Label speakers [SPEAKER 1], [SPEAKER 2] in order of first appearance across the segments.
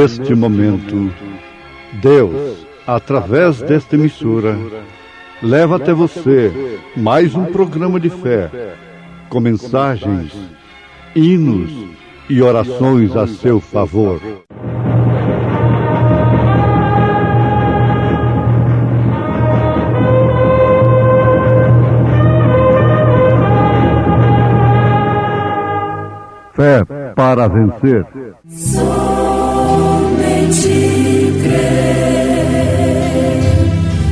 [SPEAKER 1] neste momento, Deus, através desta emissora, leva até você mais um programa de fé, com mensagens, hinos e orações a seu favor. Fé para vencer.
[SPEAKER 2] Somente crer,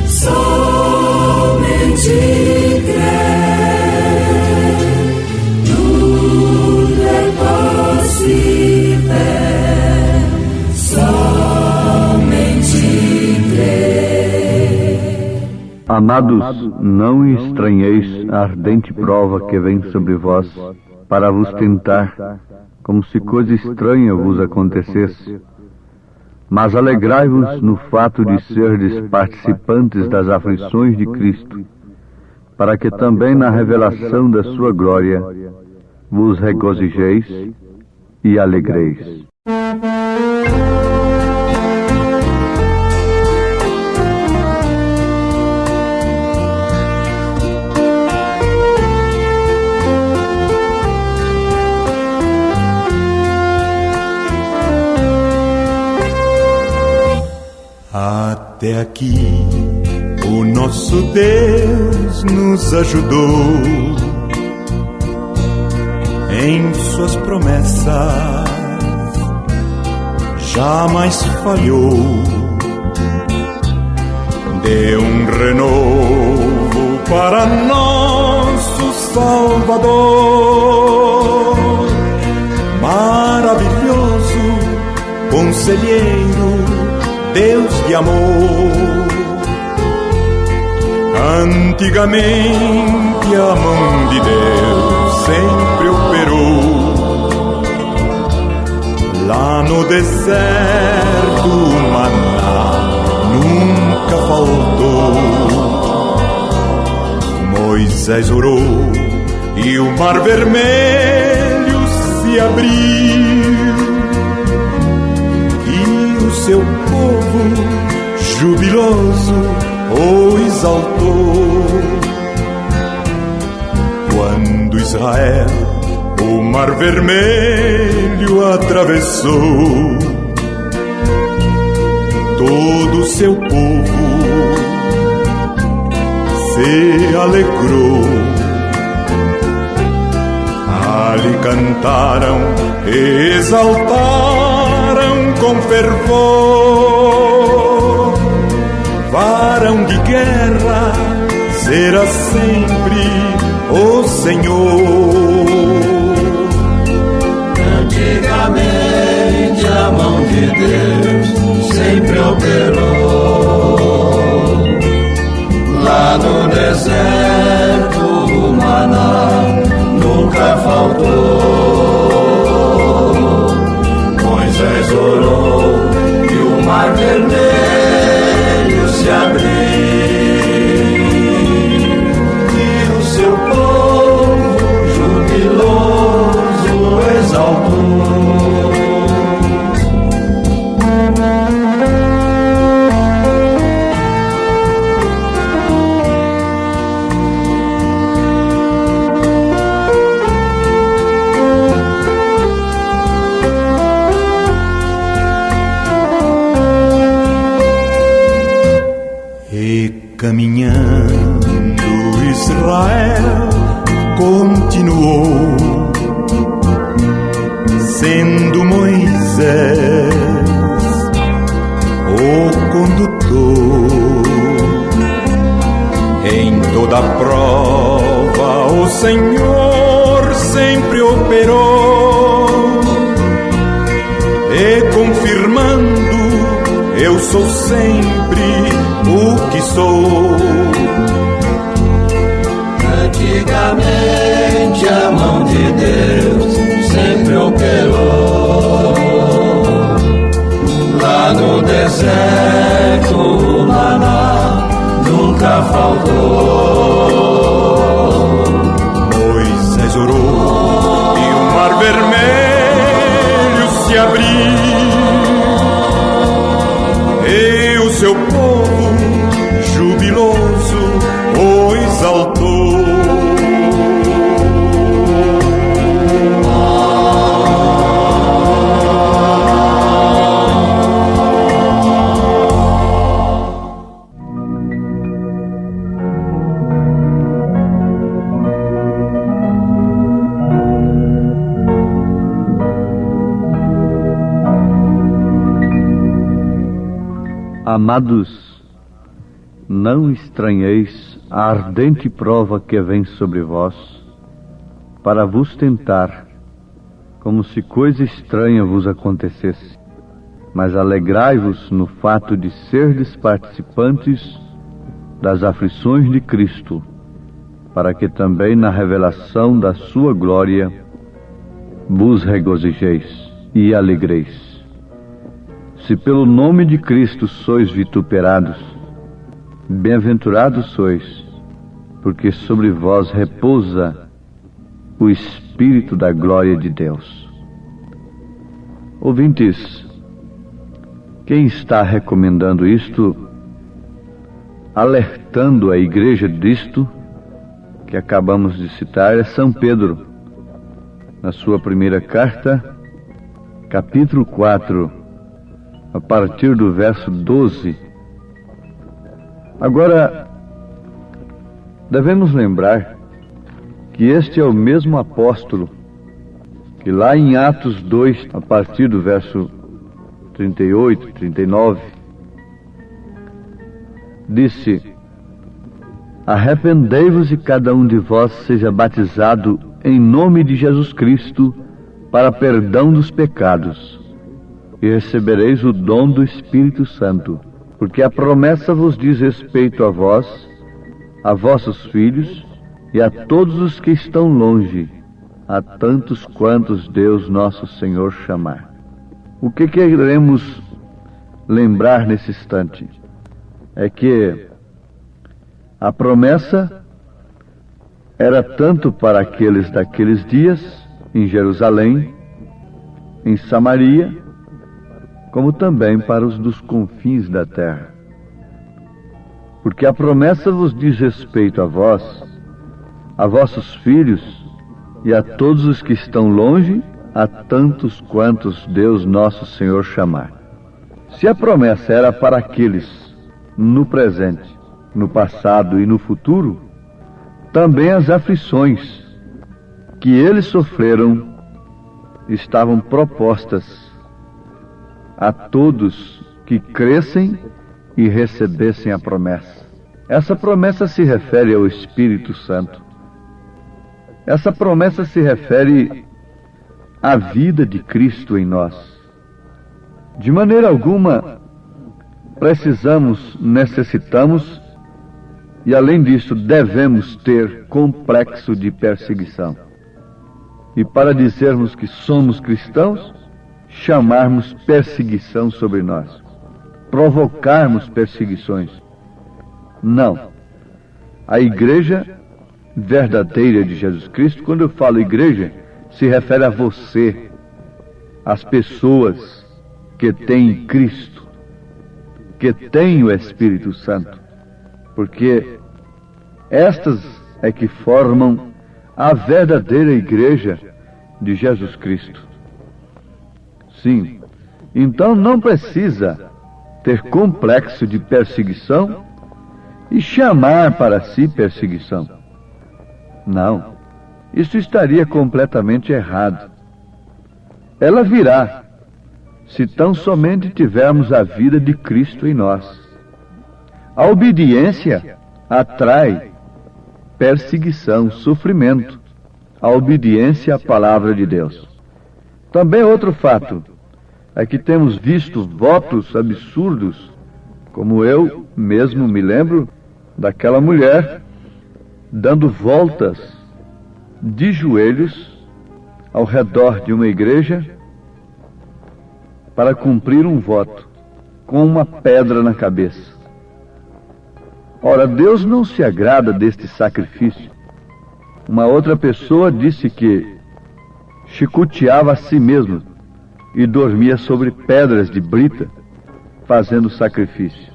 [SPEAKER 2] somente crer, tudo é possível, somente crer.
[SPEAKER 3] Amados, não estranheis a ardente prova que vem sobre vós, para vos tentar, como se coisa estranha vos acontecesse. Mas alegrai-vos no fato de serdes participantes das aflições de Cristo, para que também na revelação da sua glória vos regozijeis e alegreis.
[SPEAKER 4] Até aqui o nosso Deus nos ajudou em suas promessas, jamais falhou. Deu um renovo para nosso Salvador, maravilhoso conselheiro, Deus de amor. Antigamente a mão de Deus sempre operou. Lá no deserto o maná nunca faltou. Moisés orou e o mar vermelho se abriu. Seu povo jubiloso o exaltou. Quando Israel o mar vermelho atravessou, todo o seu povo se alegrou. Ali cantaram, exaltaram com fervor. Varão de guerra será sempre o Senhor.
[SPEAKER 2] Antigamente a mão de Deus sempre operou. Lá no deserto o maná nunca faltou. Moisés orou e o mar vermelho se abriu, e o seu povo jubiloso exaltou.
[SPEAKER 4] Caminhando Israel continuou, sendo Moisés o condutor. Em toda prova o Senhor sempre operou, e confirmando eu sou sempre o que sou.
[SPEAKER 2] Antigamente a mão de Deus sempre operou. Lá no deserto o maná nunca faltou.
[SPEAKER 4] Moisés orou e o mar vermelho se abriu, e o seu povo jubiloso o exaltou.
[SPEAKER 3] Amados, não estranheis a ardente prova que vem sobre vós, para vos tentar, como se coisa estranha vos acontecesse. Mas alegrai-vos no fato de serdes participantes das aflições de Cristo, para que também na revelação da sua glória vos regozijeis e alegreis. Se pelo nome de Cristo sois vituperados, bem-aventurados sois, porque sobre vós repousa o Espírito da glória de Deus. Ouvintes, quem está recomendando isto, alertando a igreja disto, que acabamos de citar, é São Pedro, na sua primeira carta, capítulo 4, a partir do verso 12. Agora, devemos lembrar que este é o mesmo apóstolo que lá em Atos 2, a partir do verso 38, 39, disse: arrependei-vos e cada um de vós seja batizado em nome de Jesus Cristo para perdão dos pecados, e recebereis o dom do Espírito Santo, porque a promessa vos diz respeito a vós, a vossos filhos e a todos os que estão longe, a tantos quantos Deus nosso Senhor chamar. O que queremos lembrar nesse instante é que a promessa era tanto para aqueles daqueles dias, em Jerusalém, em Samaria, como também para os dos confins da terra. Porque a promessa vos diz respeito a vós, a vossos filhos e a todos os que estão longe, a tantos quantos Deus nosso Senhor chamar. Se a promessa era para aqueles no presente, no passado e no futuro, também as aflições que eles sofreram estavam propostas a todos que crescem e recebessem a promessa. Essa promessa se refere ao Espírito Santo. Essa promessa se refere à vida de Cristo em nós. De maneira alguma, necessitamos, e além disso, devemos ter complexo de perseguição. E para dizermos que somos cristãos, chamarmos perseguição sobre nós, provocarmos perseguições. Não. A igreja verdadeira de Jesus Cristo, quando eu falo igreja, se refere a você, as pessoas que têm Cristo, que têm o Espírito Santo, porque estas é que formam a verdadeira igreja de Jesus Cristo. Sim, então não precisa ter complexo de perseguição e chamar para si perseguição. Não, isso estaria completamente errado. Ela virá, se tão somente tivermos a vida de Cristo em nós. A obediência atrai perseguição, sofrimento. A obediência à palavra de Deus. Também outro fato é que temos visto votos absurdos, como eu mesmo me lembro daquela mulher dando voltas de joelhos ao redor de uma igreja para cumprir um voto, com uma pedra na cabeça. Ora, Deus não se agrada deste sacrifício. Uma outra pessoa disse que chicoteava a si mesmo e dormia sobre pedras de brita, fazendo sacrifício.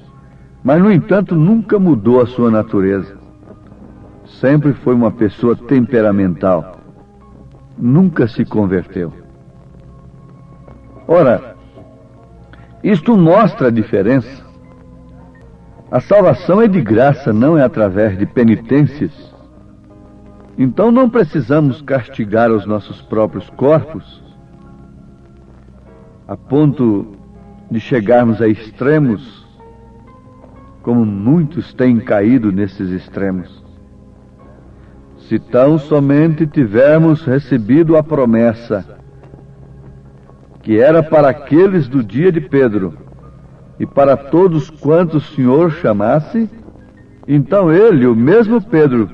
[SPEAKER 3] Mas, no entanto, nunca mudou a sua natureza. Sempre foi uma pessoa temperamental. Nunca se converteu. Ora, isto mostra a diferença. A salvação é de graça, não é através de penitências. Então não precisamos castigar os nossos próprios corpos a ponto de chegarmos a extremos, como muitos têm caído nesses extremos. Se tão somente tivermos recebido a promessa, que era para aqueles do dia de Pedro, e para todos quantos o Senhor chamasse, então ele, o mesmo Pedro,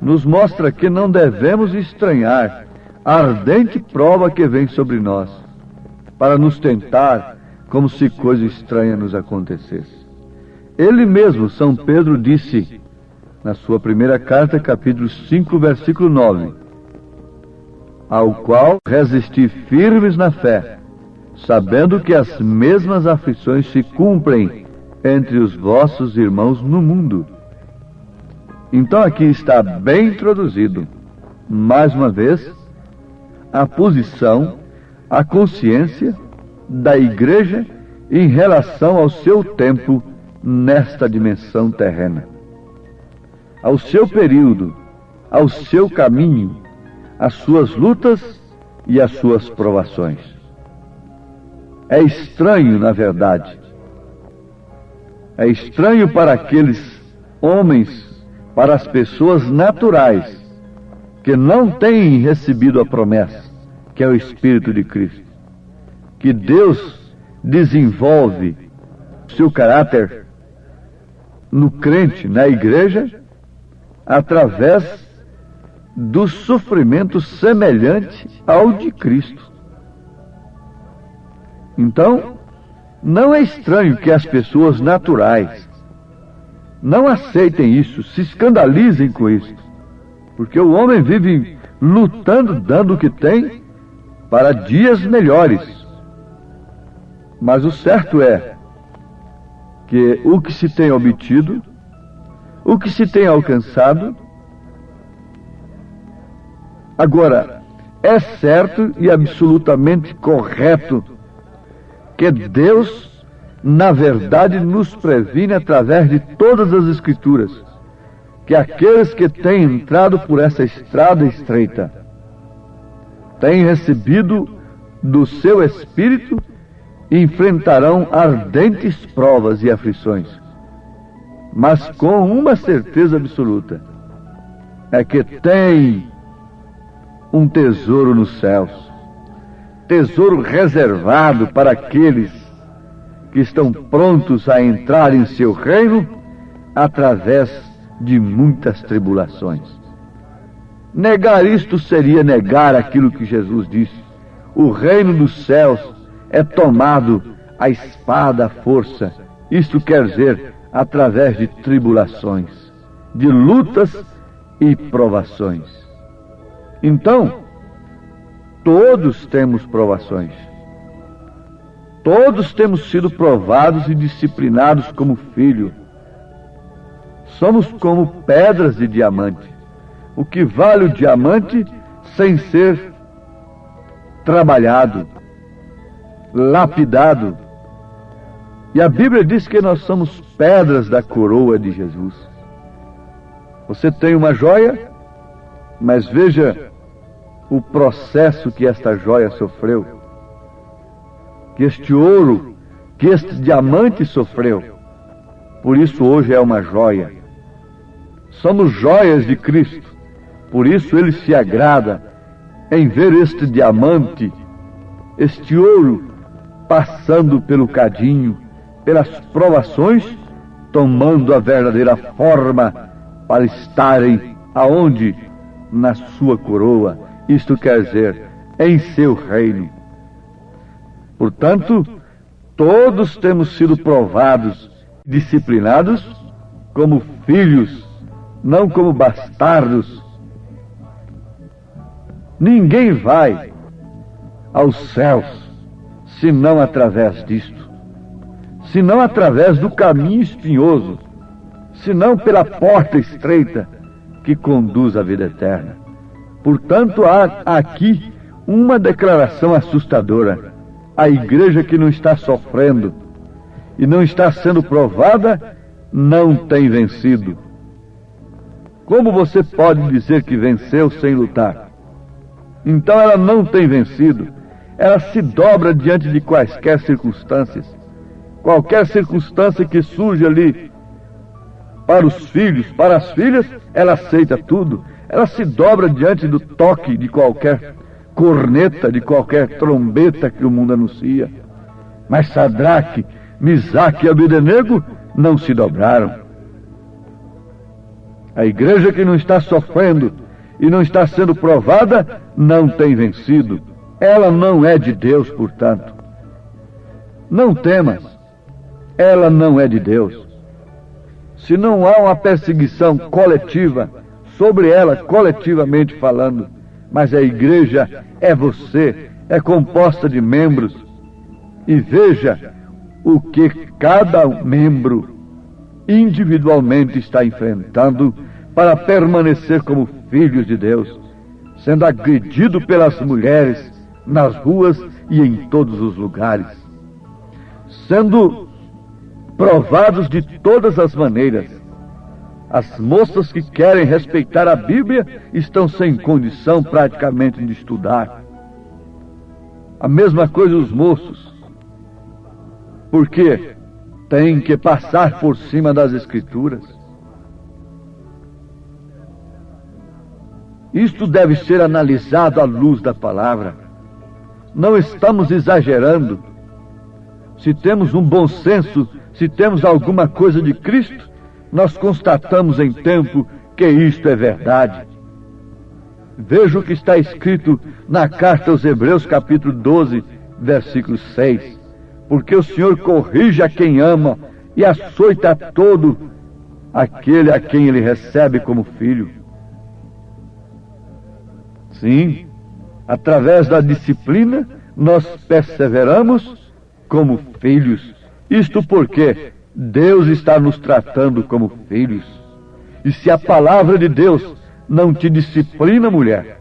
[SPEAKER 3] nos mostra que não devemos estranhar a ardente prova que vem sobre nós, para nos tentar como se coisa estranha nos acontecesse. Ele mesmo, São Pedro, disse, na sua primeira carta, capítulo 5, versículo 9, ao qual resisti firmes na fé, sabendo que as mesmas aflições se cumprem entre os vossos irmãos no mundo. Então aqui está bem introduzido, mais uma vez, a posição, a consciência da igreja em relação ao seu tempo nesta dimensão terrena, ao seu período, ao seu caminho, às suas lutas e às suas provações. É estranho, na verdade. É estranho para aqueles homens, para as pessoas naturais, que não têm recebido a promessa, que é o Espírito de Cristo, que Deus desenvolve seu caráter no crente, na igreja, através do sofrimento semelhante ao de Cristo. Então, não é estranho que as pessoas naturais não aceitem isso, se escandalizem com isso, porque o homem vive lutando, dando o que tem, para dias melhores. Mas o certo é que o que se tem obtido, o que se tem alcançado, agora, é certo e absolutamente correto que Deus, na verdade, nos previne através de todas as Escrituras, que aqueles que têm entrado por essa estrada estreita têm recebido do seu Espírito e enfrentarão ardentes provas e aflições, mas com uma certeza absoluta, é que tem um tesouro nos céus, tesouro reservado para aqueles que estão prontos a entrar em seu reino através de muitas tribulações. Negar isto seria negar aquilo que Jesus disse: o reino dos céus é tomado à espada, à força. Isto quer dizer, através de tribulações, de lutas e provações. Então, todos temos provações. Todos temos sido provados e disciplinados como filho. Somos como pedras de diamante. O que vale o diamante sem ser trabalhado, lapidado. E a Bíblia diz que nós somos pedras da coroa de Jesus. Você tem uma joia, mas veja o processo que esta joia sofreu, que este ouro, que este diamante sofreu. Por isso hoje é uma joia. Somos joias de Cristo. Por isso Ele se agrada em ver este diamante, este ouro, passando pelo cadinho, pelas provações, tomando a verdadeira forma para estarem aonde? Na sua coroa. Isto quer dizer, em seu reino. Portanto, todos temos sido provados, disciplinados como filhos, não como bastardos. Ninguém vai aos céus senão através disto, senão através do caminho espinhoso, senão pela porta estreita que conduz à vida eterna. Portanto, há aqui uma declaração assustadora. A igreja que não está sofrendo e não está sendo provada não tem vencido. Como você pode dizer que venceu sem lutar? Então ela não tem vencido. Ela se dobra diante de quaisquer circunstâncias. Qualquer circunstância que surge ali para os filhos, para as filhas, ela aceita tudo. Ela se dobra diante do toque de qualquer corneta, de qualquer trombeta que o mundo anuncia. Mas Sadraque, Misaque e Abdenego não se dobraram. A igreja que não está sofrendo e não está sendo provada não tem vencido. Ela não é de Deus, portanto. Não temas. Ela não é de Deus. Se não há uma perseguição coletiva sobre ela, coletivamente falando, mas a igreja é você, é composta de membros. E veja o que cada membro individualmente está enfrentando para permanecer como filhos de Deus, sendo agredido pelas mulheres nas ruas e em todos os lugares, sendo provados de todas as maneiras. As moças que querem respeitar a Bíblia estão sem condição praticamente de estudar. A mesma coisa os moços, porque têm que passar por cima das Escrituras. Isto deve ser analisado à luz da palavra. Não estamos exagerando. Se temos um bom senso, se temos alguma coisa de Cristo, nós constatamos em tempo que isto é verdade. Veja o que está escrito na carta aos Hebreus, capítulo 12, versículo 6. Porque o Senhor corrige a quem ama e açoita a todo aquele a quem ele recebe como filho. Sim, através da disciplina, nós perseveramos como filhos. Isto porque Deus está nos tratando como filhos. E se a palavra de Deus não te disciplina, mulher,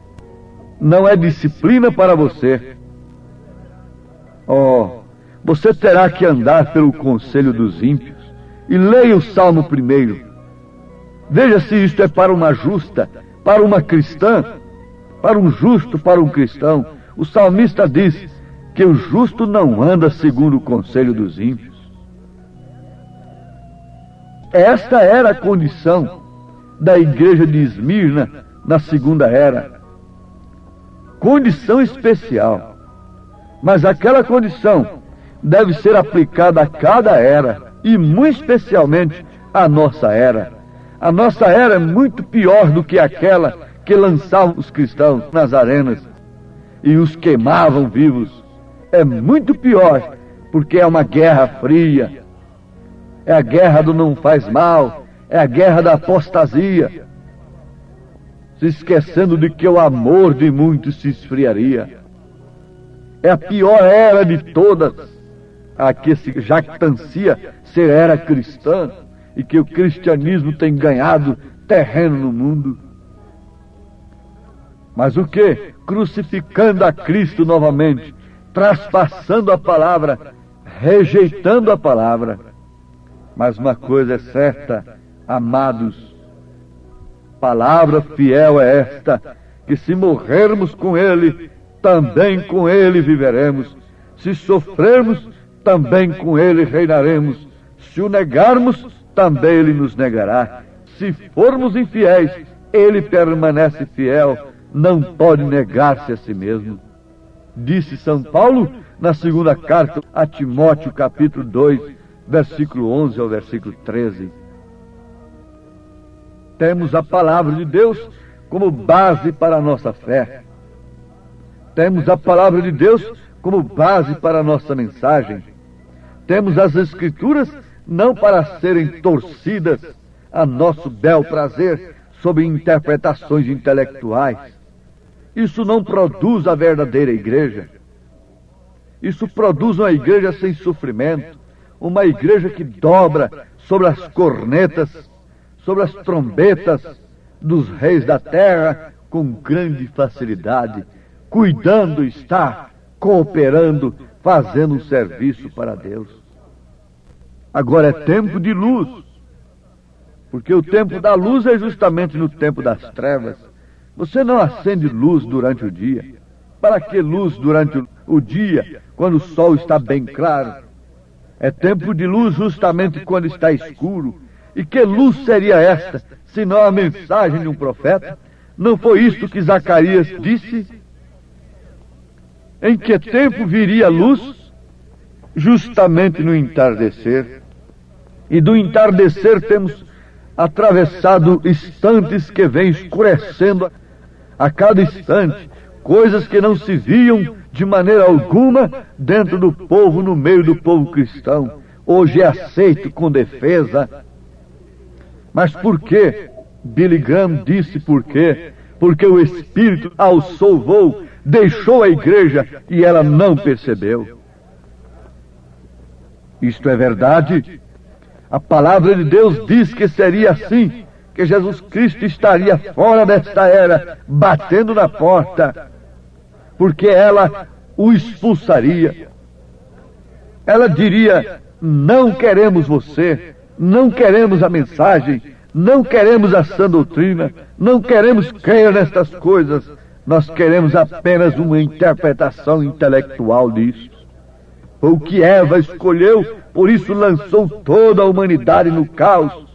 [SPEAKER 3] não é disciplina para você. Você terá que andar pelo conselho dos ímpios. E leia o Salmo 1. Veja se isto é para uma justa, para uma cristã, para um justo, para um cristão. O salmista diz que o justo não anda segundo o conselho dos ímpios. Esta era a condição da igreja de Esmirna na segunda era. Condição especial. Mas aquela condição deve ser aplicada a cada era, e muito especialmente à nossa era. A nossa era é muito pior do que aquela que lançavam os cristãos nas arenas e os queimavam vivos. É muito pior, porque é uma guerra fria. É a guerra do não faz mal, é a guerra da apostasia, se esquecendo de que o amor de muitos se esfriaria. É a pior era de todas, a que se jactancia ser era cristã e que o cristianismo tem ganhado terreno no mundo. Mas o que? Crucificando a Cristo novamente, traspassando a palavra, rejeitando a palavra. Mas uma coisa é certa, amados, palavra fiel é esta, que se morrermos com Ele, também com Ele viveremos. Se sofrermos, também com Ele reinaremos. Se o negarmos, também Ele nos negará. Se formos infiéis, Ele permanece fiel, não pode negar-se a si mesmo. Disse São Paulo na segunda carta a Timóteo, capítulo 2, versículo 11 ao versículo 13. Temos a palavra de Deus como base para a nossa fé. Temos a palavra de Deus como base para a nossa mensagem. Temos as Escrituras não para serem torcidas a nosso bel prazer sob interpretações intelectuais. Isso não produz a verdadeira igreja. Isso produz uma igreja sem sofrimento, uma igreja que dobra sobre as cornetas, sobre as trombetas dos reis da terra com grande facilidade, cuidando está, cooperando, fazendo um serviço para Deus. Agora é tempo de luz, porque o tempo da luz é justamente no tempo das trevas. Você não acende luz durante o dia. Para que luz durante o dia, quando o sol está bem claro? É tempo de luz justamente quando está escuro. E que luz seria esta, senão a mensagem de um profeta? Não foi isto que Zacarias disse? Em que tempo viria a luz? Justamente no entardecer. E do entardecer temos atravessado instantes que vêm escurecendo a cada instante, coisas que não se viam de maneira alguma dentro do povo, no meio do povo cristão. Hoje é aceito com defesa. Mas por quê? Billy Graham disse por quê? Porque o Espírito alçou voo, deixou a igreja e ela não percebeu. Isto é verdade. A palavra de Deus diz que seria assim, que Jesus Cristo estaria fora desta era, batendo na porta, porque ela o expulsaria. Ela diria: não queremos você, não queremos a mensagem, não queremos a sã doutrina, não queremos crer nestas coisas, nós queremos apenas uma interpretação intelectual disso. Foi o que Eva escolheu, por isso lançou toda a humanidade no caos,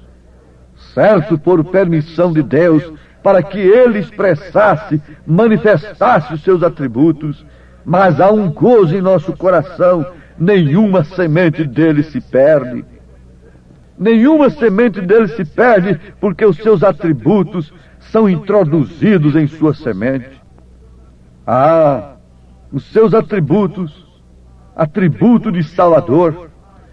[SPEAKER 3] certo, por permissão de Deus, para que ele expressasse, manifestasse os seus atributos. Mas há um gozo em nosso coração, nenhuma semente dele se perde. Nenhuma semente dele se perde, porque os seus atributos são introduzidos em sua semente. Ah, os seus atributos, atributo de Salvador,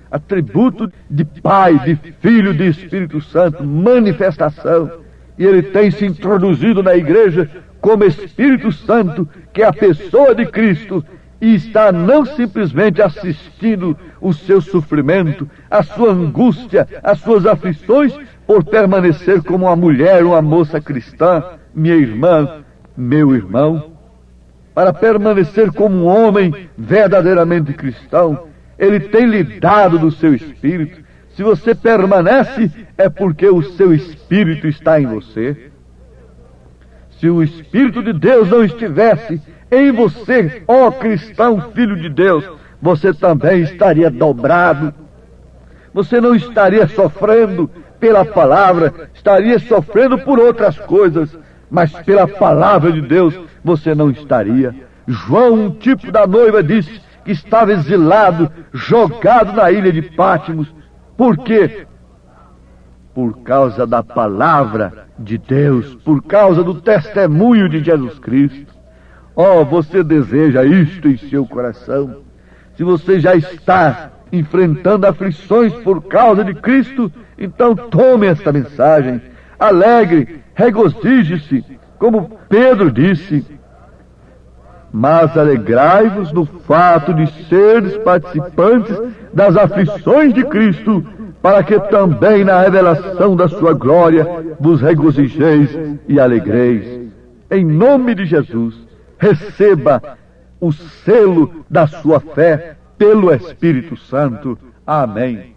[SPEAKER 3] atributo de Pai, de Filho, de Espírito Santo, manifestação. E ele tem se introduzido na igreja como Espírito Santo, que é a pessoa de Cristo, e está não simplesmente assistindo o seu sofrimento, a sua angústia, as suas aflições, por permanecer como uma mulher, uma moça cristã, minha irmã, meu irmão, para permanecer como um homem verdadeiramente cristão. Ele tem lhe dado do seu Espírito. Se você permanece, é porque o seu Espírito está em você. Se o Espírito de Deus não estivesse em você, ó cristão, filho de Deus, você também estaria dobrado. Você não estaria sofrendo pela palavra, estaria sofrendo por outras coisas, mas pela palavra de Deus você não estaria. João, um tipo da noiva, disse que estava exilado, jogado na ilha de Pátimos. Por quê? Por causa da palavra de Deus, por causa do testemunho de Jesus Cristo. Oh, você deseja isto em seu coração? Se você já está enfrentando aflições por causa de Cristo, então tome esta mensagem, alegre, regozije-se, como Pedro disse. Mas alegrai-vos no fato de seres participantes das aflições de Cristo, para que também na revelação da sua glória vos regozijeis e alegreis. Em nome de Jesus, receba o selo da sua fé pelo Espírito Santo. Amém.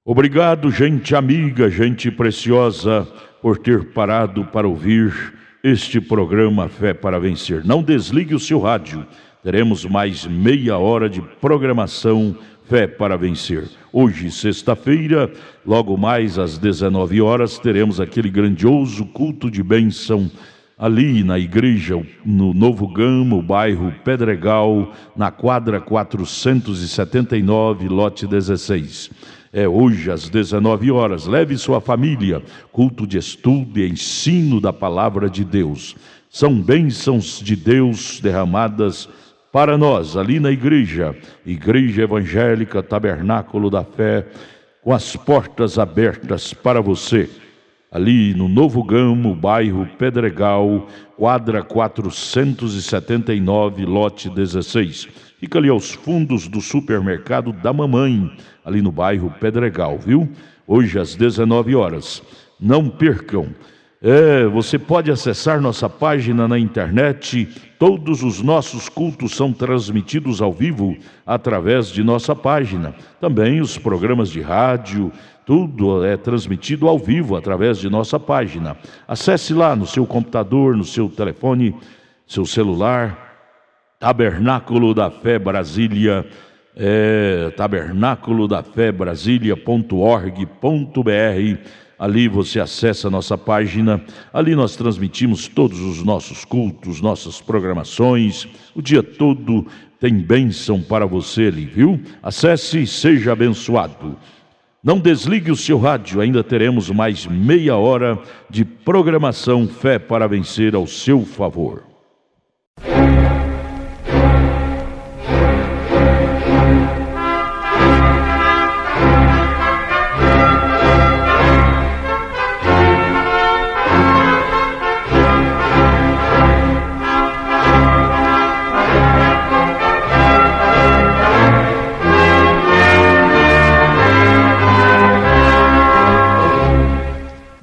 [SPEAKER 5] Obrigado, gente amiga, gente preciosa, por ter parado para ouvir este programa Fé para Vencer. Não desligue o seu rádio. Teremos mais meia hora de programação Fé para Vencer. Hoje, sexta-feira, logo mais às 19 horas, teremos aquele grandioso culto de bênção ali na igreja, no Novo Gama, bairro Pedregal, na quadra 479, lote 16. É hoje às 19 horas. Leve sua família. Culto de estudo e ensino da palavra de Deus. São bênçãos de Deus derramadas para nós ali na igreja. Igreja Evangélica Tabernáculo da Fé, com as portas abertas para você. Ali no Novo Gama, bairro Pedregal, quadra 479, lote 16. Fica ali aos fundos do supermercado da mamãe, ali no bairro Pedregal, viu? Hoje às 19 horas. Não percam. Você pode acessar nossa página na internet. Todos os nossos cultos são transmitidos ao vivo através de nossa página. Também os programas de rádio, tudo é transmitido ao vivo através de nossa página. Acesse lá no seu computador, no seu telefone, seu celular, Tabernáculo da Fé Brasília, tabernaculodafebrasilia.org.br. Ali você acessa a nossa página, ali nós transmitimos todos os nossos cultos, nossas programações, o dia todo tem bênção para você ali, viu? Acesse e seja abençoado. Não desligue o seu rádio, ainda teremos mais meia hora de programação Fé para Vencer ao seu favor.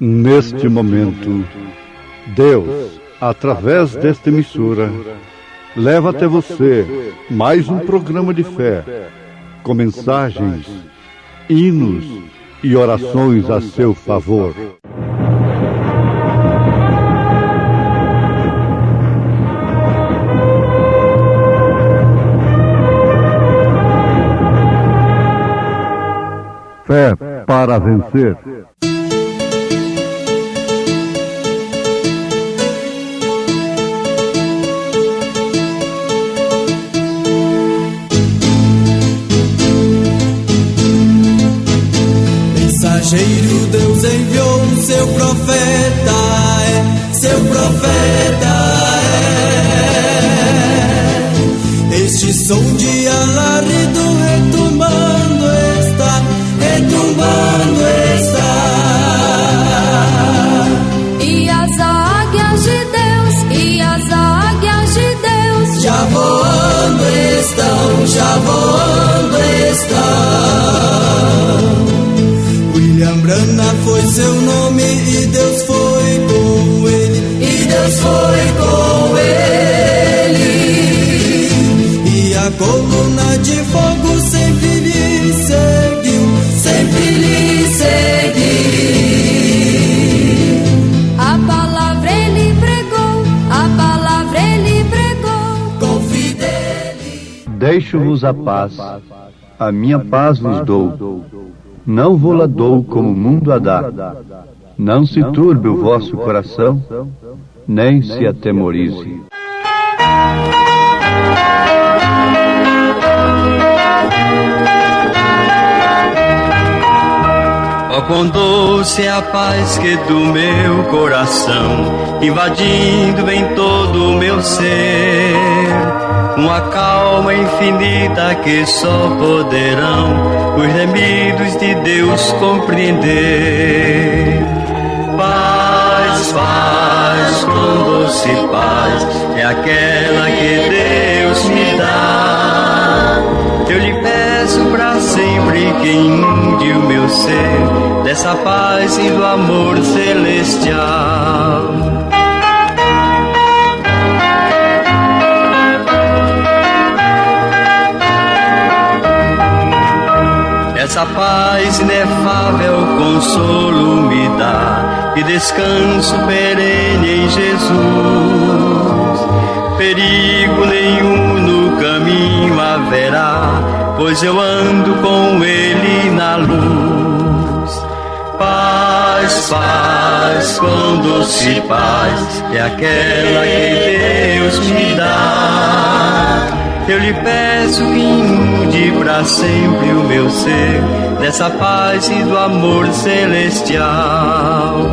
[SPEAKER 1] Neste momento, Deus, através desta emissora, leva até você mais um programa de fé, com mensagens, hinos e orações a seu favor. Fé para vencer.
[SPEAKER 2] Deus enviou o seu profeta, seu profeta Este som de alarido retumbando está,
[SPEAKER 6] E as águias de Deus,
[SPEAKER 2] já voando estão. William Branham foi seu nome e Deus foi com ele, E a coluna de fogo sempre lhe seguiu,
[SPEAKER 6] A palavra ele pregou,
[SPEAKER 2] com fidelidade.
[SPEAKER 3] Deixo-vos a paz, a minha paz vos dou. Não vou-la dou como o mundo a dá. Não se turbe o vosso coração, nem se atemorize.
[SPEAKER 7] Oh, quão doce é a paz que do meu coração, invadindo em todo o meu ser, uma calma infinita que só poderão os remidos de Deus compreender. Paz, paz, quão doce paz é aquela que Deus me dá. Eu lhe peço pra sempre que inunde o meu ser dessa paz e do amor celestial. Essa paz inefável consolo me dá e descanso perene em Jesus. Perigo nenhum no caminho haverá, pois eu ando com ele na luz. Paz, paz, quão doce paz é aquela que Deus me dá. Eu lhe peço que inunde pra sempre o meu ser dessa paz e do amor celestial.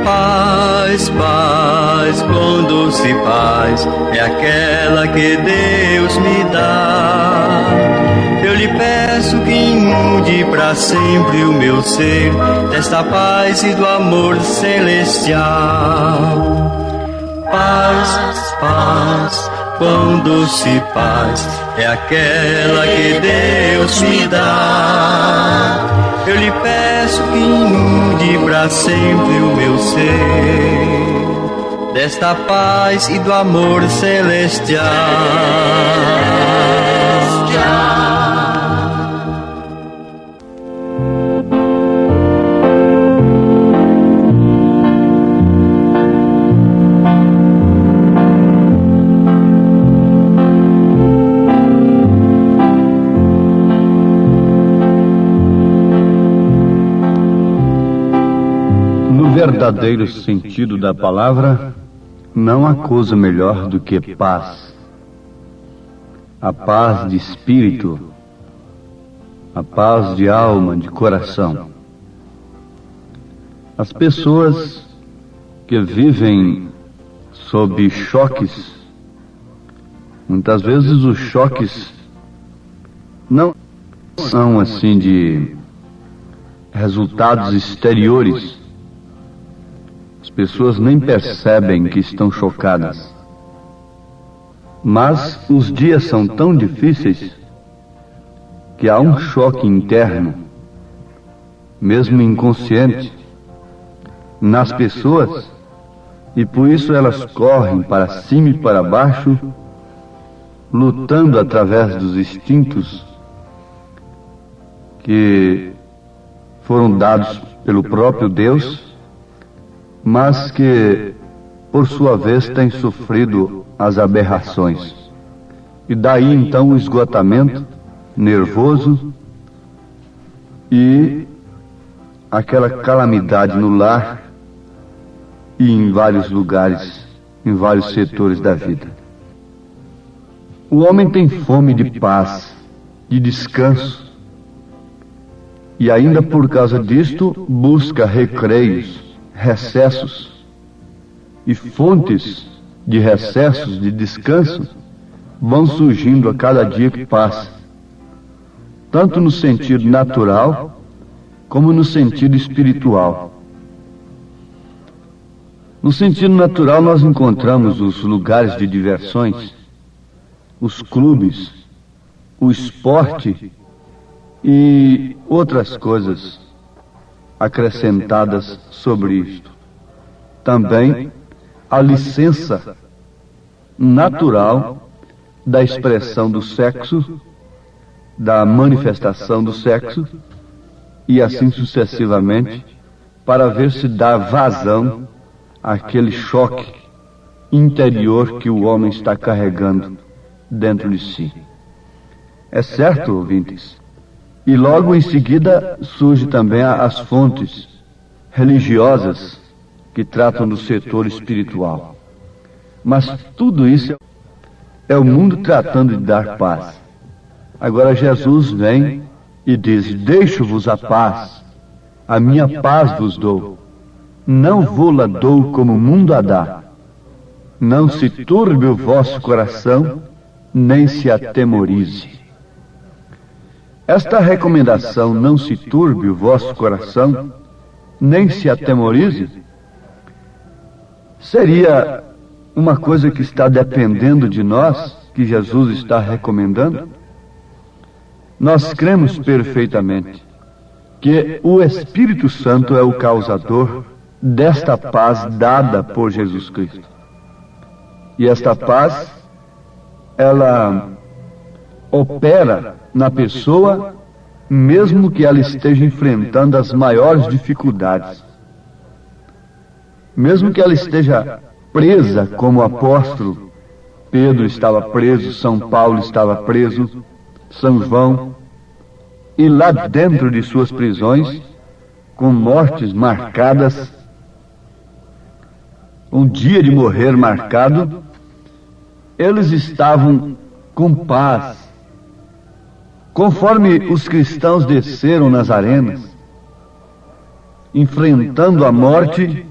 [SPEAKER 7] Paz, paz, paz com doce paz é aquela que Deus me dá. Eu lhe peço que inunde para sempre o meu ser desta paz e do amor celestial. Paz, paz, quão doce paz é aquela que Deus me dá. Eu lhe peço que inunde para sempre o meu ser desta paz e do amor celestial.
[SPEAKER 3] No verdadeiro sentido da palavra, não há coisa melhor do que paz. A paz de espírito, a paz de alma, de coração. As pessoas que vivem sob choques, muitas vezes os choques não são assim de resultados exteriores. As pessoas nem percebem que estão chocadas. Mas os dias são tão difíceis que há um choque interno, mesmo inconsciente, nas pessoas, e por isso elas correm para cima e para baixo, lutando através dos instintos que foram dados pelo próprio Deus, mas que, por sua vez, têm sofrido as aberrações. E daí então o esgotamento nervoso e aquela calamidade no lar e em vários lugares, em vários setores da vida. O homem tem fome de paz, de descanso, e ainda por causa disto busca recreios, recessos e fontes de recessos, de descanso, vão surgindo a cada dia que passa, tanto no sentido natural como no sentido espiritual. No sentido natural nós encontramos os lugares de diversões, os clubes, o esporte e outras coisas acrescentadas sobre isto. Também a licença natural da expressão do sexo, da manifestação do sexo, e assim sucessivamente, para ver se dá vazão àquele choque interior que o homem está carregando dentro de si. É certo, ouvintes? E logo em seguida surge também as fontes religiosas que tratam do setor espiritual. Mas tudo isso é o mundo tratando de dar paz. Agora Jesus vem e diz: deixo-vos a paz, a minha paz vos dou. Não vou-la dou como o mundo a dá. Não se turbe o vosso coração, nem se atemorize. Esta recomendação, não se turbe o vosso coração, nem se atemorize, seria uma coisa que está dependendo de nós, que Jesus está recomendando? Nós cremos perfeitamente que o Espírito Santo é o causador desta paz dada por Jesus Cristo. E esta paz, ela opera na pessoa, mesmo que ela esteja enfrentando as maiores dificuldades. Mesmo que ela esteja presa, como o apóstolo Pedro estava preso, São Paulo estava preso, São João, e lá dentro de suas prisões, com mortes marcadas, um dia de morrer marcado, eles estavam com paz. Conforme os cristãos desceram nas arenas, enfrentando a morte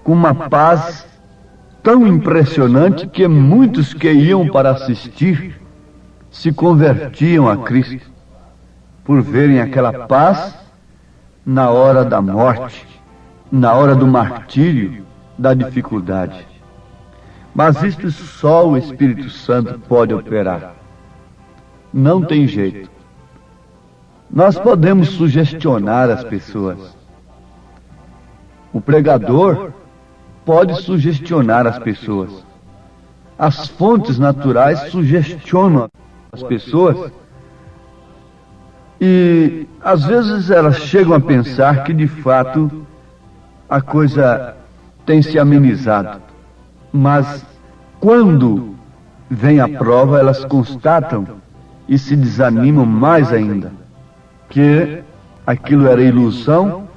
[SPEAKER 3] com uma paz tão impressionante que muitos que iam para assistir se convertiam a Cristo por verem aquela paz na hora da morte, na hora do martírio, da dificuldade. Mas isto só o Espírito Santo pode operar. Não tem jeito. Nós podemos sugestionar as pessoas. O pregador pode sugestionar as pessoas. As fontes naturais sugestionam as pessoas. E às vezes elas chegam a pensar que de fato a coisa tem se amenizado. Mas quando vem a prova, elas constatam e se desanimam mais ainda, que aquilo era ilusão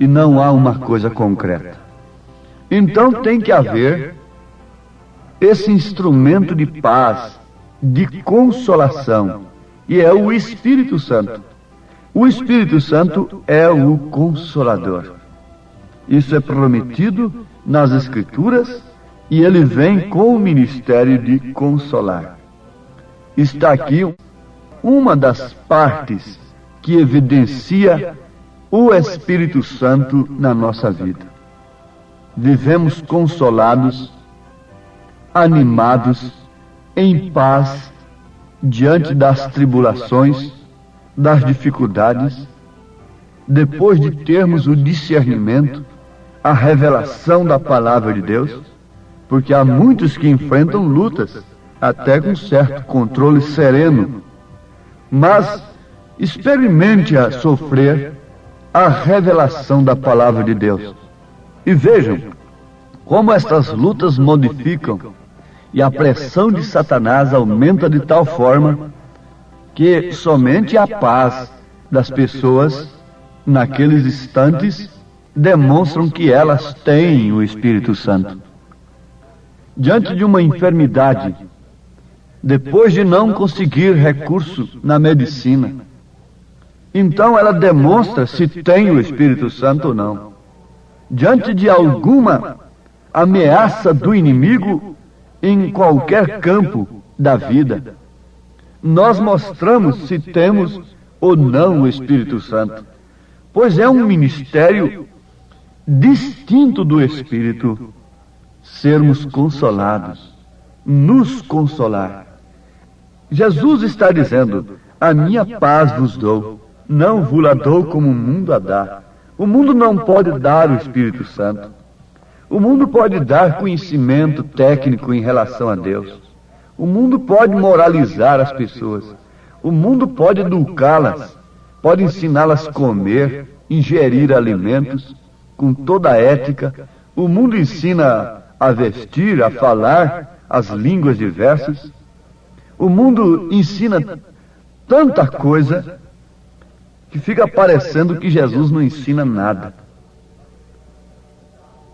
[SPEAKER 3] e não há uma coisa concreta. Então tem que haver esse instrumento de paz, de consolação, e é o Espírito Santo. O Espírito Santo é o Consolador. Isso é prometido nas Escrituras e ele vem com o ministério de consolar. Está aqui uma das partes que evidencia o Espírito Santo na nossa vida. Vivemos consolados, animados, em paz, diante das tribulações, das dificuldades, depois de termos o discernimento, a revelação da palavra de Deus, porque há muitos que enfrentam lutas, até com certo controle sereno, mas experimente a sofrer a revelação da palavra de Deus. E vejam como estas lutas modificam e a pressão de Satanás aumenta de tal forma que somente a paz das pessoas naqueles instantes demonstram que elas têm o Espírito Santo. Diante de uma enfermidade, depois de não conseguir recurso na medicina, então ela demonstra se tem o Espírito Santo ou não. Diante de alguma ameaça do inimigo em qualquer campo da vida, nós mostramos se temos ou não o Espírito Santo, pois é um ministério distinto do Espírito sermos consolados, nos consolar. Jesus está dizendo: a minha paz vos dou, não vos la dou como o mundo a dá. O mundo não pode dar o Espírito Santo. O mundo pode dar conhecimento técnico em relação a Deus. O mundo pode moralizar as pessoas. O mundo pode educá-las, pode ensiná-las a comer, ingerir alimentos com toda a ética. O mundo ensina a vestir, a falar as línguas diversas. O mundo ensina tanta coisa que fica parecendo que Jesus não ensina nada.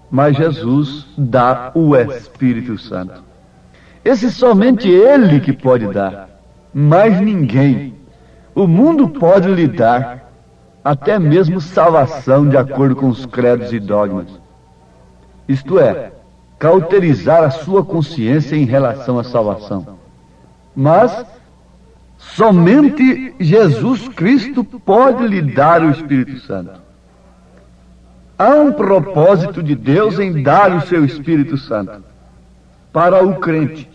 [SPEAKER 3] Mas Jesus dá o Espírito Santo. Esse somente Ele que pode dar, mais ninguém. O mundo pode lhe dar até mesmo salvação de acordo com os credos e dogmas. Isto é, cauterizar a sua consciência em relação à salvação. Mas somente Jesus Cristo pode lhe dar o Espírito Santo. Há um propósito de Deus em dar o seu Espírito Santo para o crente.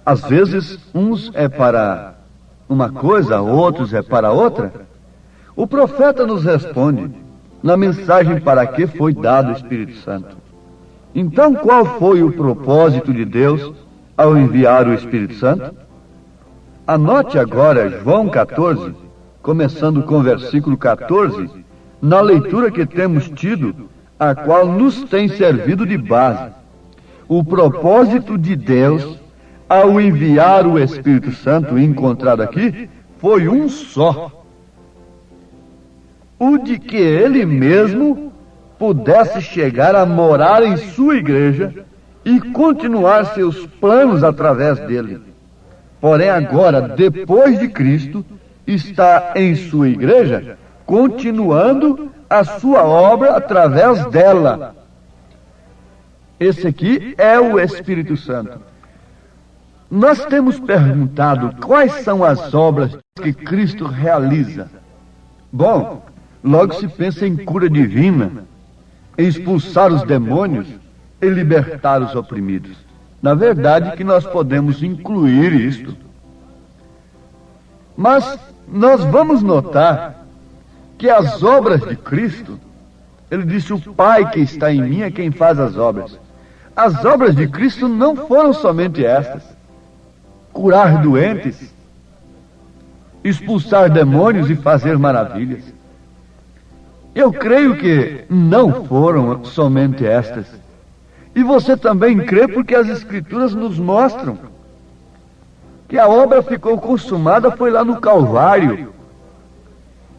[SPEAKER 3] Às vezes, uns é para uma coisa, outros é para outra. O profeta nos responde na mensagem para que foi dado o Espírito Santo. Então, qual foi o propósito de Deus ao enviar o Espírito Santo? Anote agora João 14, começando com o versículo 14, na leitura que temos tido, a qual nos tem servido de base. O propósito de Deus ao enviar o Espírito Santo, encontrado aqui, foi um só: o de que Ele mesmo pudesse chegar a morar em sua igreja e continuar seus planos através dele. Porém, agora, depois de Cristo, está em sua igreja, continuando a sua obra através dela. Esse aqui é o Espírito Santo. Nós temos perguntado quais são as obras que Cristo realiza. Bom, logo se pensa em cura divina, em expulsar os demônios e libertar os oprimidos. Na verdade que nós podemos incluir isto. Mas nós vamos notar que as obras de Cristo, ele disse: o Pai que está em mim é quem faz as obras. As obras de Cristo não foram somente estas: curar doentes, expulsar demônios e fazer maravilhas. Eu creio que não foram somente estas. E você também crê, porque as Escrituras nos mostram que a obra ficou consumada foi lá no Calvário.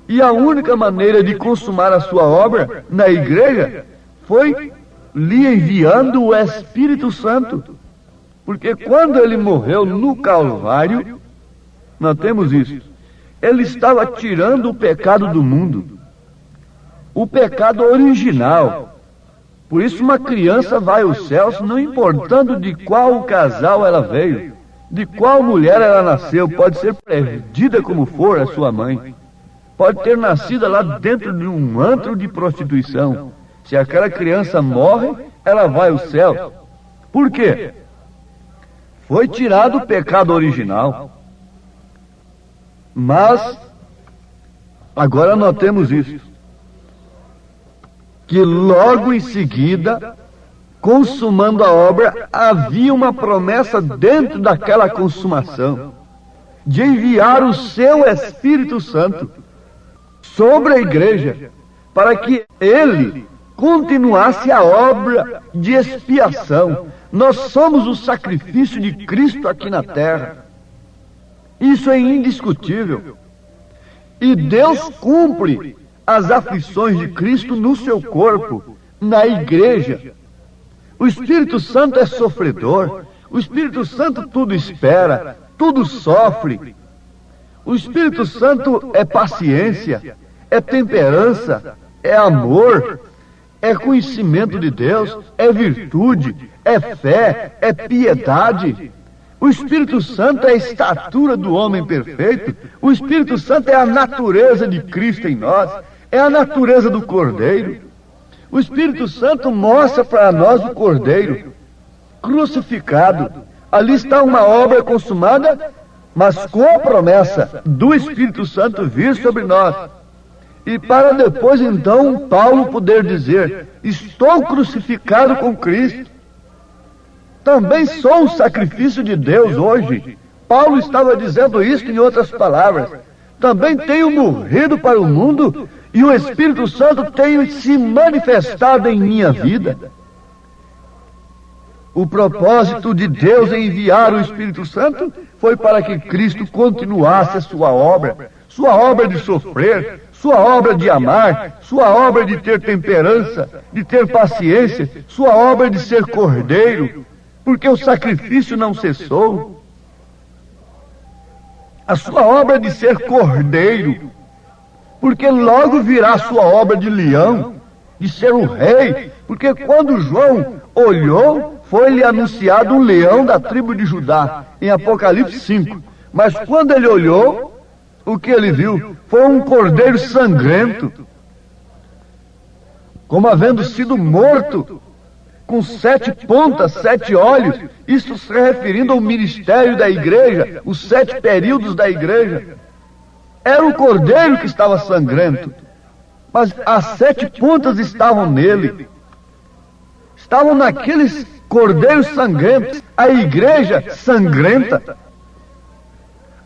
[SPEAKER 3] E a única maneira de consumar a sua obra na igreja foi lhe enviando o Espírito Santo. Porque quando ele morreu no Calvário, nós temos isso, ele estava tirando o pecado do mundo, o pecado original. Por isso uma criança vai aos céus, não importando de qual casal ela veio, de qual mulher ela nasceu. Pode ser perdida como for a sua mãe, pode ter nascido lá dentro de um antro de prostituição. Se aquela criança morre, ela vai ao céu. Por quê? Foi tirado o pecado original. Mas agora nós temos isso, que logo em seguida, consumando a obra, havia uma promessa dentro daquela consumação, de enviar o seu Espírito Santo sobre a igreja, para que ele continuasse a obra de expiação. Nós somos o sacrifício de Cristo aqui na terra. Isso é indiscutível. E Deus cumpre as aflições de Cristo no seu corpo, na igreja. O Espírito Santo é sofredor. O Espírito Santo tudo espera, tudo sofre. O Espírito Santo é paciência, é temperança, é amor, é conhecimento de Deus, é virtude, é fé, é piedade. O Espírito Santo é a estatura do homem perfeito. O Espírito Santo é a natureza de Cristo em nós, é a natureza do Cordeiro. O Espírito Santo mostra para nós o Cordeiro crucificado. Ali está uma obra consumada, mas com a promessa do Espírito Santo vir sobre nós. E para depois então Paulo poder dizer: estou crucificado com Cristo. Também sou um sacrifício de Deus hoje. Paulo estava dizendo isso em outras palavras. Também tenho morrido para o mundo e o Espírito Santo tem se manifestado em minha vida. O propósito de Deus em enviar o Espírito Santo foi para que Cristo continuasse a sua obra de sofrer, sua obra de amar, sua obra de ter temperança, de ter paciência, sua obra de ser cordeiro, porque o sacrifício não cessou. A sua obra de ser cordeiro, porque logo virá a sua obra de leão, de ser o rei, porque quando João olhou, foi-lhe anunciado um leão da tribo de Judá, em Apocalipse 5. Mas quando ele olhou, o que ele viu foi um cordeiro sangrento, como havendo sido morto, com 7 pontas, 7 olhos, isto se referindo ao ministério da igreja, os 7 períodos da igreja. Era o cordeiro que estava sangrento, mas as 7 pontas estavam nele, estavam naqueles cordeiros sangrentos, a igreja sangrenta,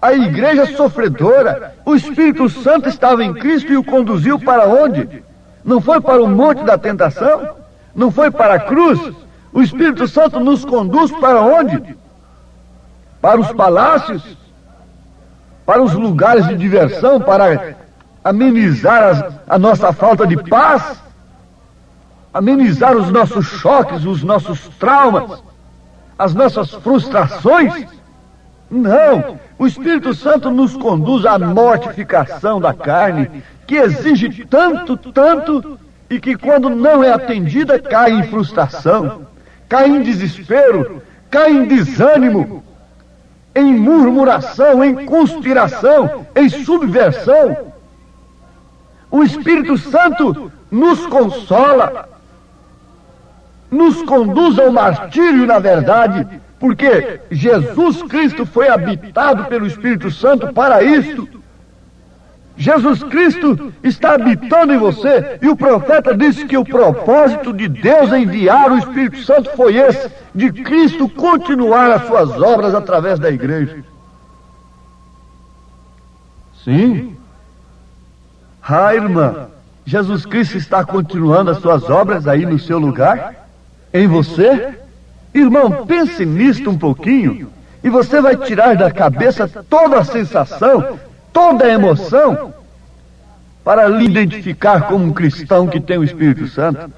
[SPEAKER 3] a igreja sofredora. O Espírito Santo estava em Cristo e o conduziu para onde? Não foi para o monte da tentação? Não foi para a cruz? O Espírito Santo nos conduz para onde? Para os palácios? Para os lugares de diversão? Para amenizar a nossa falta de paz? Amenizar os nossos choques, os nossos traumas, as nossas frustrações? Não! O Espírito Santo nos conduz à mortificação da carne, que exige tanto, e que quando não é atendida cai em frustração,
[SPEAKER 8] cai em desespero, cai em desânimo, em murmuração, em conspiração, em subversão. O Espírito Santo nos consola, nos conduz ao martírio, na verdade, porque Jesus Cristo foi habitado pelo Espírito Santo para isto. Jesus Cristo está habitando em você, e o profeta disse que o propósito de Deus em enviar o Espírito Santo foi esse, de Cristo continuar as suas obras através da igreja. Sim. Irmã, Jesus Cristo está continuando as suas obras aí no seu lugar, em você. Irmão, pense nisto um pouquinho, e você vai tirar da cabeça toda a sensação, toda a emoção, para lhe identificar como um cristão que tem o Espírito Santo.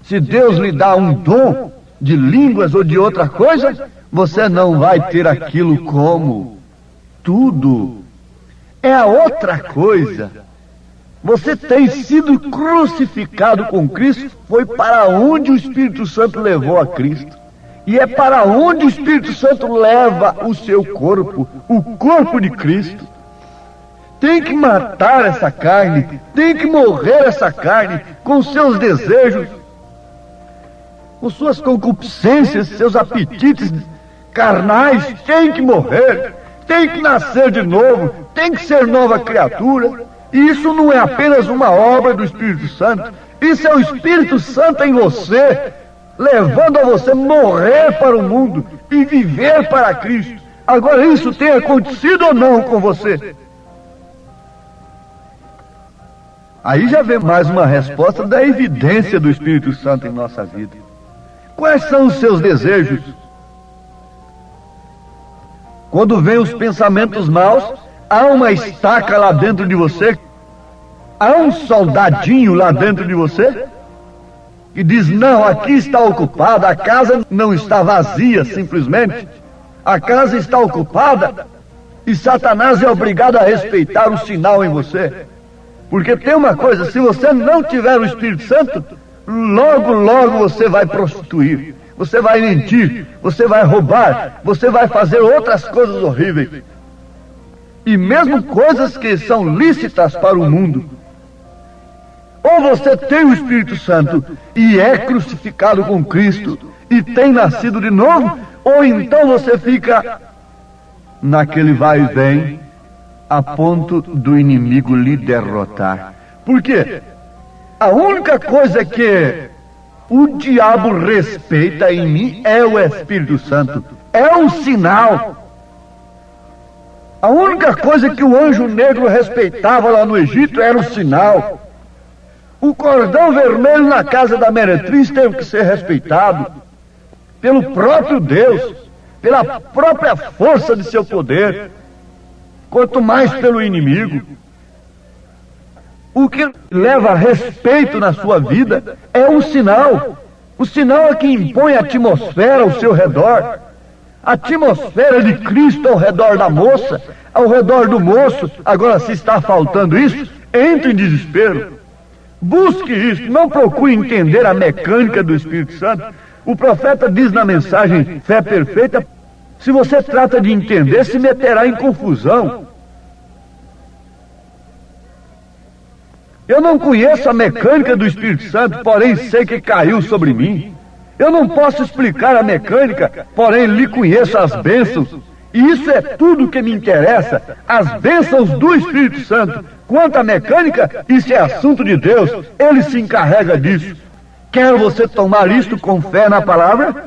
[SPEAKER 8] Se Deus lhe dá um dom de línguas ou de outra coisa, você não vai ter aquilo como tudo. É a outra coisa. Você tem sido crucificado com Cristo, foi para onde o Espírito Santo levou a Cristo. E é para onde o Espírito Santo leva o seu corpo, o corpo de Cristo. Tem que matar essa carne, tem que morrer essa carne com seus desejos, com suas concupiscências, seus apetites carnais. Tem que morrer, tem que nascer de novo, tem que ser nova criatura. E isso não é apenas uma obra do Espírito Santo, isso é o Espírito Santo em você, levando a você morrer para o mundo e viver para Cristo. Agora, isso tem acontecido ou não com você? Aí já vem mais uma resposta da evidência do Espírito Santo em nossa vida. Quais são os seus desejos? Quando vem os pensamentos maus, há uma estaca lá dentro de você, há um soldadinho lá dentro de você, que diz: não, aqui está ocupada, a casa não está vazia simplesmente, a casa está ocupada, e Satanás é obrigado a respeitar o sinal em você. Porque tem uma coisa, se você não tiver o Espírito Santo, logo, logo você vai prostituir, você vai mentir, você vai roubar, você vai fazer outras coisas horríveis. E mesmo coisas que são lícitas para o mundo. Ou você tem o Espírito Santo e é crucificado com Cristo e tem nascido de novo, ou então você fica naquele vai e vem a ponto do inimigo lhe derrotar. Por quê? A única coisa que o diabo respeita em mim é o Espírito Santo. É um sinal. A única coisa que o anjo negro respeitava lá no Egito era o sinal. O cordão vermelho na casa da meretriz teve que ser respeitado pelo próprio Deus, pela própria força de seu poder, quanto mais pelo inimigo. O que leva respeito na sua vida é um sinal. O sinal é que impõe a atmosfera ao seu redor. A atmosfera de Cristo ao redor da moça, ao redor do moço. Agora, se está faltando isso, entre em desespero. Busque isso, não procure entender a mecânica do Espírito Santo. O profeta diz na mensagem Fé Perfeita: se você trata de entender, se meterá em confusão. Eu não conheço a mecânica do Espírito Santo, porém sei que caiu sobre mim. Eu não posso explicar a mecânica, porém lhe conheço as bênçãos. E isso é tudo que me interessa, as bênçãos do Espírito Santo. Quanto à mecânica, isso é assunto de Deus, Ele se encarrega disso. Quer você tomar isto com fé na palavra?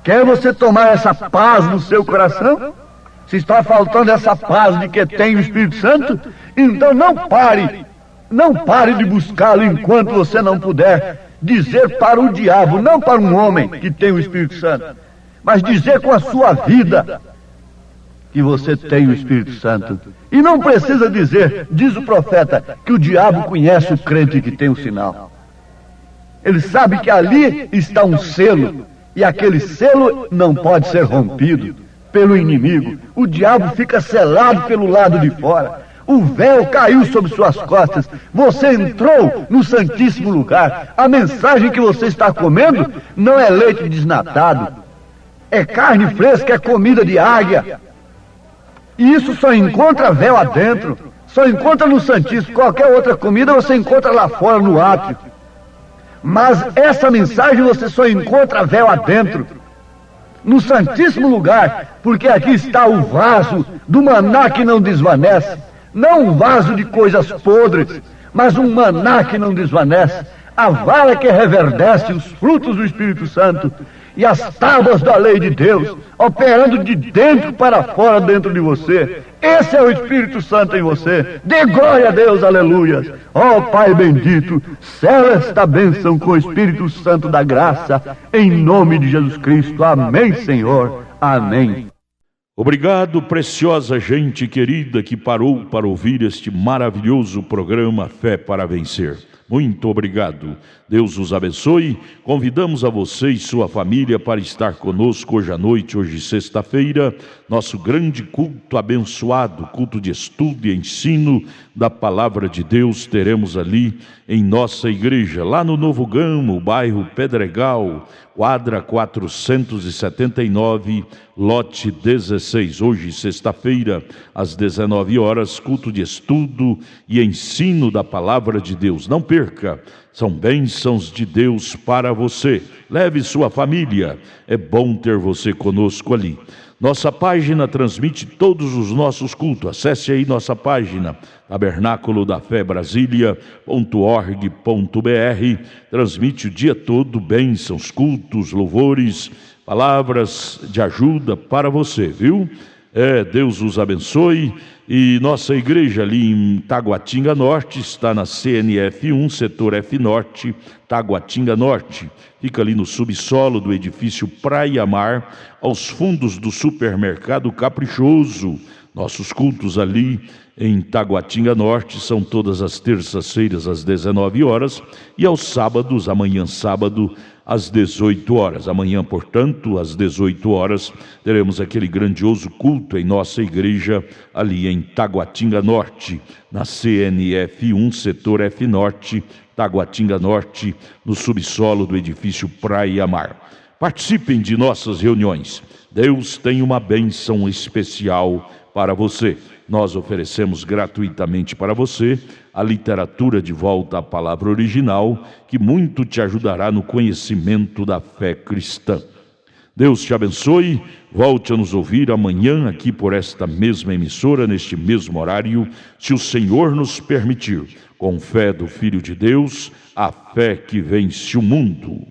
[SPEAKER 8] Quer você tomar essa paz no seu coração? Se está faltando essa paz de que tem o Espírito Santo, então não pare de buscá-lo enquanto você não puder dizer para o diabo, não para um homem que tem o Espírito Santo, mas dizer com a sua vida que você tem o Espírito Santo. E não precisa dizer, diz o profeta, que o diabo conhece o crente que tem o sinal. Ele sabe que ali está um selo, e aquele selo não pode ser rompido pelo inimigo. O diabo fica selado pelo lado de fora. O véu caiu sobre suas costas. Você entrou no Santíssimo Lugar. A mensagem que você está comendo não é leite desnatado. É carne fresca, é comida de águia. E isso só encontra véu adentro. Só encontra no Santíssimo. Qualquer outra comida você encontra lá fora no átrio. Mas essa mensagem você só encontra véu adentro. No Santíssimo Lugar, porque aqui está o vaso do maná que não desvanece. Não um vaso de coisas podres, mas um maná que não desvanece. A vara que reverdece os frutos do Espírito Santo e as tábuas da lei de Deus, operando de dentro para fora dentro de você. Esse é o Espírito Santo em você. Dê glória a Deus, aleluia. Ó Pai bendito, sela esta bênção com o Espírito Santo da graça, em nome de Jesus Cristo. Amém, Senhor. Amém.
[SPEAKER 5] Obrigado, preciosa gente querida que parou para ouvir este maravilhoso programa Fé para Vencer. Muito obrigado. Deus os abençoe. Convidamos a você e sua família para estar conosco hoje à noite, hoje sexta-feira, nosso grande culto abençoado, culto de estudo e ensino da Palavra de Deus. Teremos ali em nossa igreja, lá no Novo Gamo, bairro Pedregal, quadra 479, lote 16. Hoje, sexta-feira, às 19 horas, culto de estudo e ensino da Palavra de Deus. Não perca, são bênçãos de Deus para você. Leve sua família, é bom ter você conosco ali. Nossa página transmite todos os nossos cultos. Acesse aí nossa página, tabernáculo da fé Brasília.org.br. Transmite o dia todo bênçãos, cultos, louvores, palavras de ajuda para você, viu? Deus os abençoe. E nossa igreja ali em Taguatinga Norte está na CNF 1, setor F Norte, Taguatinga Norte. Fica ali no subsolo do edifício Praia Mar, aos fundos do supermercado Caprichoso. Nossos cultos ali em Taguatinga Norte são todas as terças-feiras às 19 horas e aos sábados, amanhã sábado, às 18 horas. Amanhã, portanto, às 18 horas, teremos aquele grandioso culto em nossa igreja ali em Taguatinga Norte, na CNF 1, setor F Norte, Taguatinga Norte, no subsolo do edifício Praia Mar. Participem de nossas reuniões. Deus tem uma bênção especial para você. Nós oferecemos gratuitamente para você a literatura de volta à palavra original, que muito te ajudará no conhecimento da fé cristã. Deus te abençoe. Volte a nos ouvir amanhã aqui por esta mesma emissora, neste mesmo horário, se o Senhor nos permitir, com fé do Filho de Deus, a fé que vence o mundo.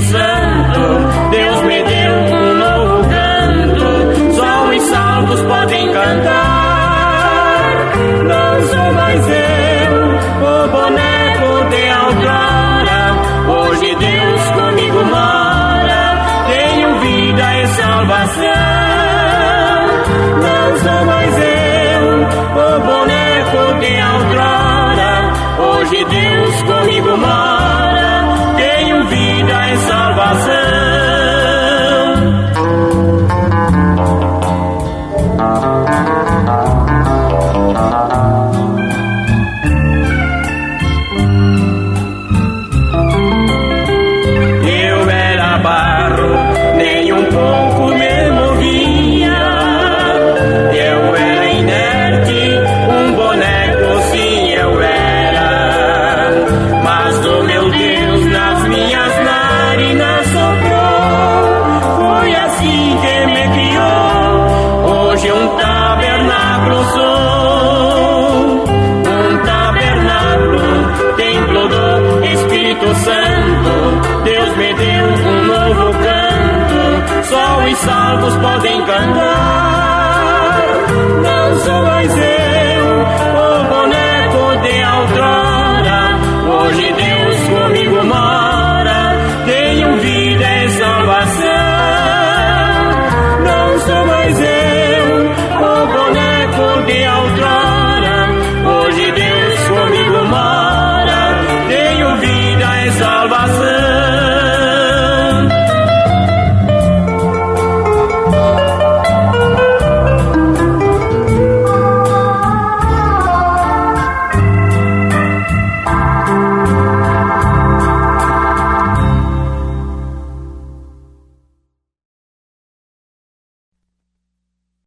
[SPEAKER 9] Santo, Deus me deu um novo canto, só os salvos podem cantar. Não sou mais eu, o boneco de outrora, hoje Deus comigo mora, tenho vida e salvação. Não sou mais eu, o boneco de outrora, hoje Deus comigo mora, tenho vida e salvação. Eu era barro, nem um pouco me movia. Eu era inerte, um boneco sim eu era. Mas do meu Deus nas minhas narinas soprou, foi assim que me criou. Hoje um tabernáculo sou, um tabernáculo, templo do Espírito Santo. Deus me deu um novo canto, só os salvos